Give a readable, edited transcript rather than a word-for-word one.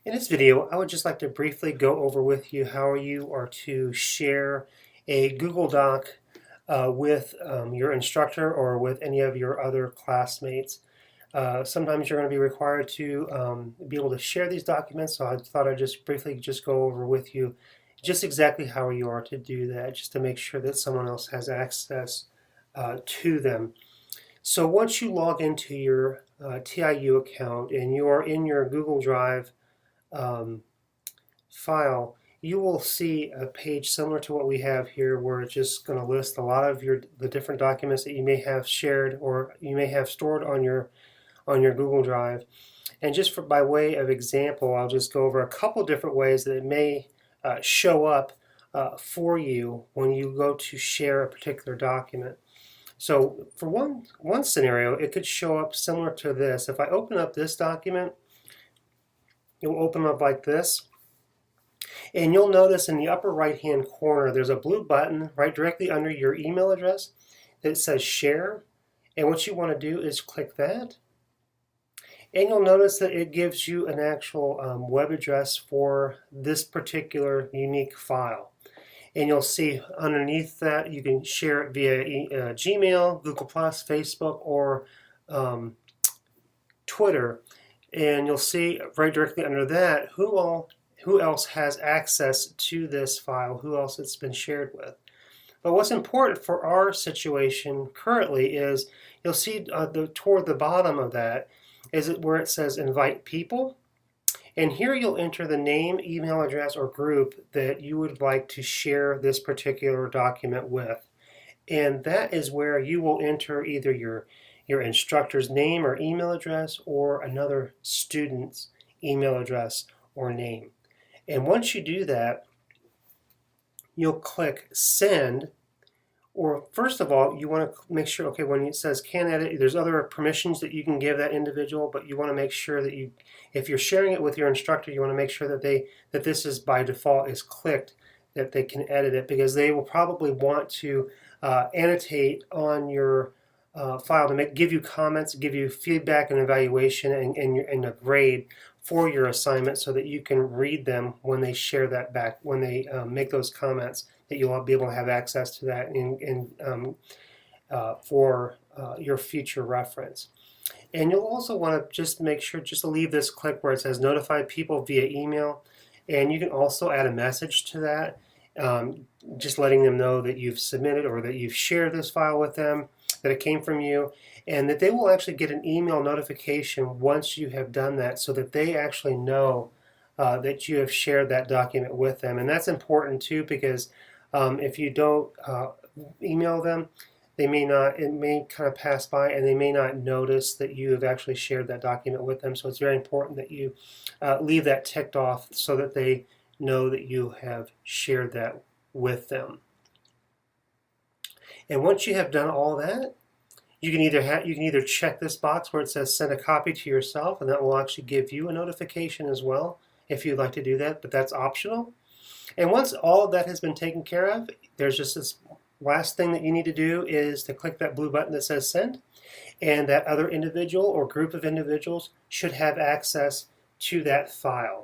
In this video, I would just like to briefly go over with you how you are to share a Google Doc with your instructor or with any of your other classmates. Sometimes you're going to be required to be able to share these documents, so I thought I'd just briefly go over with you just exactly how you are to do that, just to make sure that someone else has access to them. So once you log into your TIU account and you are in your Google Drive file, you will see a page similar to what we have here, where it's just going to list a lot of the different documents that you may have shared or you may have stored on your Google Drive. And just by way of example, I'll just go over a couple different ways that it may show up for you when you go to share a particular document. So for one scenario, it could show up similar to this. If I open up this document, it will open up like this. And you'll notice in the upper right hand corner there's a blue button right directly under your email address that says share. And what you want to do is click that. And you'll notice that it gives you an actual web address for this particular unique file. And you'll see underneath that you can share it via Gmail, Google+, Facebook, or Twitter. And you'll see right directly under that who else has access to this file, who else it's been shared with. But what's important for our situation currently is you'll see toward the bottom of that is where it says invite people. And here you'll enter the name, email address, or group that you would like to share this particular document with. And that is where you will enter either your instructor's name or email address or another student's email address or name. And once you do that, you'll click send. Or first of all, you want to make sure, okay, when it says can edit, there's other permissions that you can give that individual, but you want to make sure that if you're sharing it with your instructor, you want to make sure that this is by default is clicked, that they can edit it, because they will probably want to annotate on your file to give you comments, give you feedback and evaluation and a grade for your assignment, so that you can read them when they share that back, when they make those comments, that you'll be able to have access to that for your future reference. And you'll also want to just make sure to leave this click where it says notify people via email, and you can also add a message to that, just letting them know that you've submitted or that you've shared this file with them, that it came from you, and that they will actually get an email notification once you have done that, so that they actually know that you have shared that document with them. And that's important too, because if you don't email them, it may kind of pass by and they may not notice that you have actually shared that document with them. So it's very important that you leave that ticked off so that they know that you have shared that with them. And once you have done all that, you can either check this box where it says send a copy to yourself, and that will actually give you a notification as well if you'd like to do that, but that's optional. And once all of that has been taken care of, there's just this last thing that you need to do is to click that blue button that says send, and that other individual or group of individuals should have access to that file.